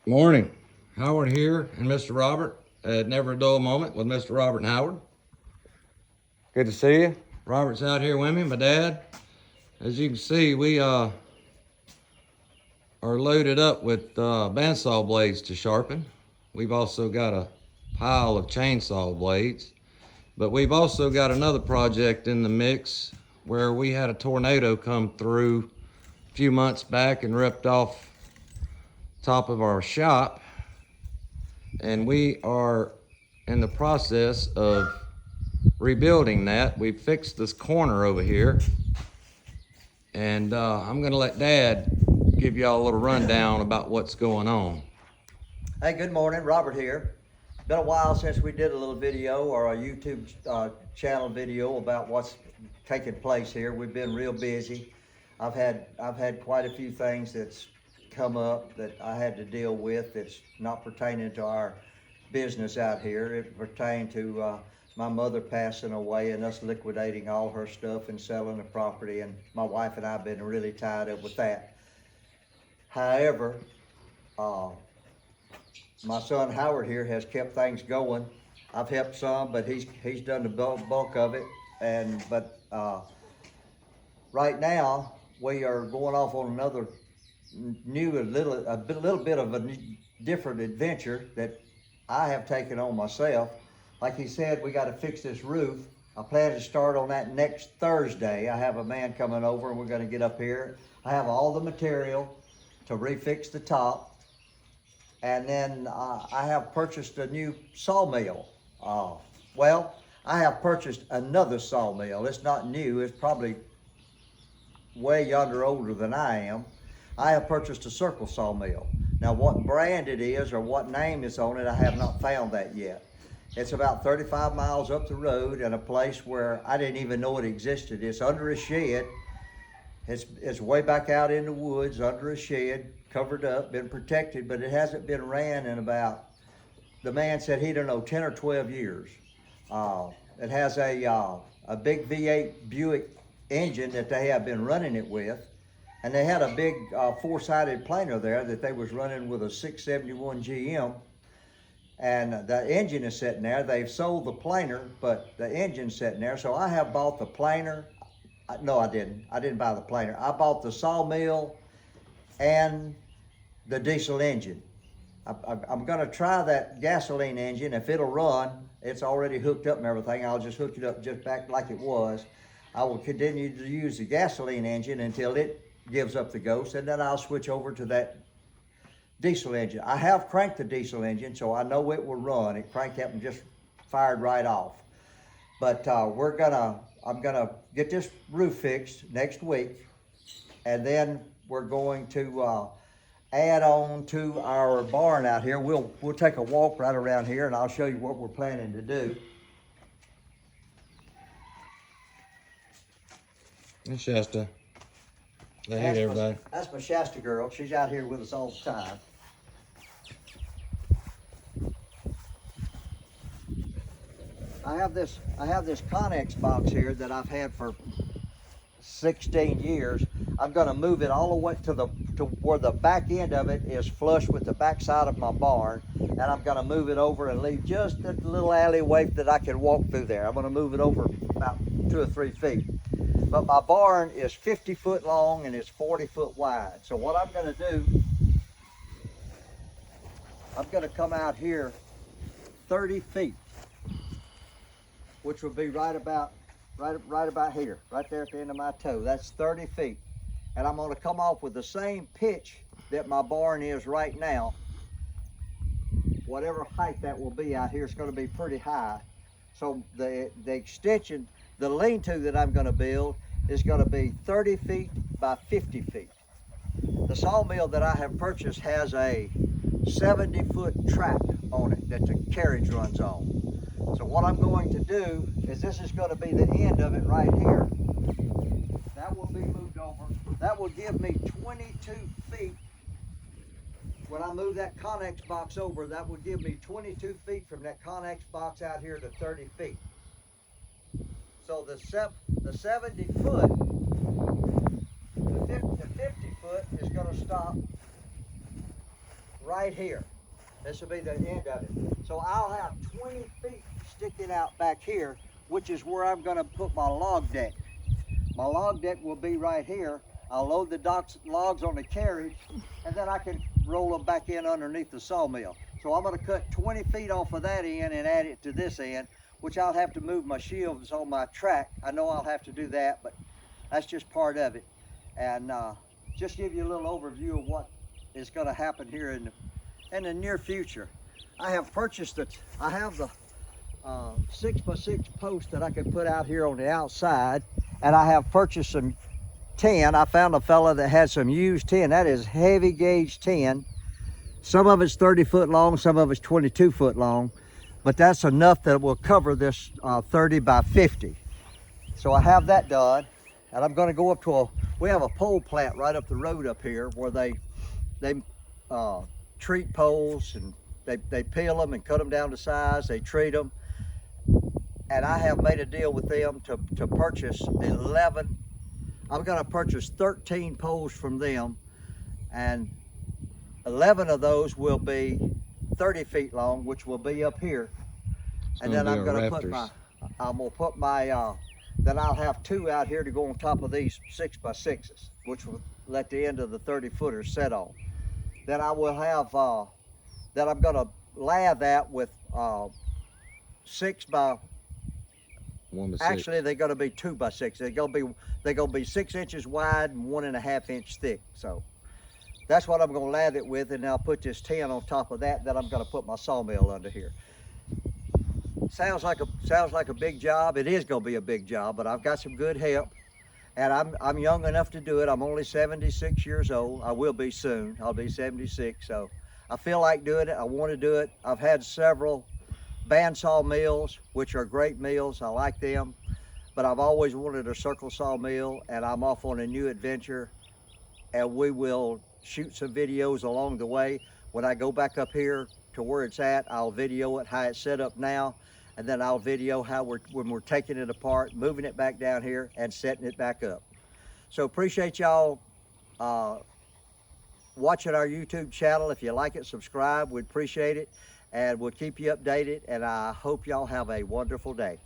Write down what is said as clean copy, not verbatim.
Morning. Howard here and Mr. Robert at Never a Dull Moment with Mr. Robert and Howard. Good to see you. Robert's out here with me, my dad. As you can see, we are loaded up with bandsaw blades to sharpen. We've also got a pile of chainsaw blades, but we've also got another project in the mix where we had a tornado come through a few months back and ripped off top of our shop, and we are in the process of rebuilding that. We fixed this corner over here, and I'm gonna let Dad give y'all a little rundown about what's going on. Hey, good morning, Robert here. Been a while since we did a little video or a YouTube channel video about what's taking place here. We've been real busy. I've had quite a few things that's come up that I had to deal with that's not pertaining to our business out here. It pertained to my mother passing away and us liquidating all her stuff and selling the property, and my wife and I have been really tied up with that. However, my son Howard here has kept things going. I've helped some, but he's done the bulk of it. But right now we are going off on another a little bit of a different adventure that I have taken on myself. Like he said, we got to fix this roof. I plan to start on that next Thursday. I have a man coming over and we're going to get up here. I have all the material to refix the top. And then I have purchased a new sawmill. I have purchased another sawmill. It's not new. It's probably way yonder older than I am. I have purchased a circle sawmill. Now, what brand it is or what name is on it, I have not found that yet. It's about 35 miles up the road in a place where I didn't even know it existed. It's under a shed. It's way back out in the woods under a shed, covered up, been protected, but it hasn't been ran in about, the man said he don't know, 10 or 12 years. It has a big V8 Buick engine that they have been running it with, and they had a big four-sided planer there that they was running with a 671 GM, and the engine is sitting there. They've sold the planer, but the engine's sitting there, so I have bought the planer. No, I didn't. I didn't buy the planer. I bought the sawmill and the diesel engine. I'm going to try that gasoline engine. If it'll run, it's already hooked up and everything. I'll just hook it up just back like it was. I will continue to use the gasoline engine until it gives up the ghost, and then I'll switch over to that diesel engine. I have cranked the diesel engine, so I know it will run. It cranked up and just fired right off. But I'm gonna get this roof fixed next week, and then we're going to add on to our barn out here. We'll take a walk right around here, and I'll show you what we're planning to do. It's Shasta. Hey, everybody. That's my Shasta girl. She's out here with us all the time. I have this Connex box here that I've had for 16 years. I'm going to move it all the way to where the back end of it is flush with the back side of my barn, and I'm going to move it over and leave just a little alleyway that I can walk through there. I'm going to move it over about 2 or 3 feet. But my barn is 50 foot long and it's 40 foot wide. So what I'm going to do, I'm going to come out here 30 feet. Which would be right about here, right there at the end of my toe. That's 30 feet. And I'm gonna come off with the same pitch that my barn is right now. Whatever height that will be out here, it's gonna be pretty high. So the extension, the lean-to that I'm gonna build is gonna be 30 feet by 50 feet. The sawmill that I have purchased has a 70-foot track on it that the carriage runs on. So what I'm going to do is this is going to be the end of it right here. That will be moved over. That will give me 22 feet. When I move that Connex box over, that will give me 22 feet from that Connex box out here to 30 feet. So the 70 foot, the 50 foot is going to stop right here. This will be the end of it. So I'll have 20 feet sticking out back here, which is where I'm gonna put my log deck. My log deck will be right here. I'll load the logs on the carriage, and then I can roll them back in underneath the sawmill. So I'm gonna cut 20 feet off of that end and add it to this end, which I'll have to move my shields on my track. I know I'll have to do that, but that's just part of it. And just give you a little overview of what is gonna happen here in the near future. I have purchased it. I have the 6x6 post that I can put out here on the outside, and I have purchased some tin. I found a fella that had some used tin. That is heavy gauge tin. Some of it's 30 foot long, some of it's 22 foot long, but that's enough that will cover this 30 by 50. So I have that done, and I'm gonna go up to we have a pole plant right up the road up here where they treat poles, and they peel them and cut them down to size, they treat them. And I have made a deal with them to purchase 11. I'm gonna purchase 13 poles from them, and 11 of those will be 30 feet long, which will be up here. And then I'm gonna put then I'll have 2 out here to go on top of these 6x6s, which will let the end of the 30 footers set on. Then I will have, then I'm gonna lay that with 6 by, 1 to 6. actually they're gonna be 2 by 6. They're gonna be 6 inches wide and 1.5 inch thick. So that's what I'm gonna lathe it with, and I'll put this tin on top of that. Then I'm gonna put my sawmill under here. Sounds like a big job. It is gonna be a big job, but I've got some good help, and I'm young enough to do it. I'm only 76 years old. I will be soon. I'll be 76. So I feel like doing it. I want to do it. I've had several bandsaw mills, which are great mills. I like them, but I've always wanted a circle saw mill, and I'm off on a new adventure, and we will shoot some videos along the way. When I go back up here to where it's at, I'll video it how it's set up now, and then I'll video how when we're taking it apart, moving it back down here, and setting it back up. So appreciate y'all watching our YouTube channel. If you like it, subscribe. We'd appreciate it, and we'll keep you updated, and I hope y'all have a wonderful day.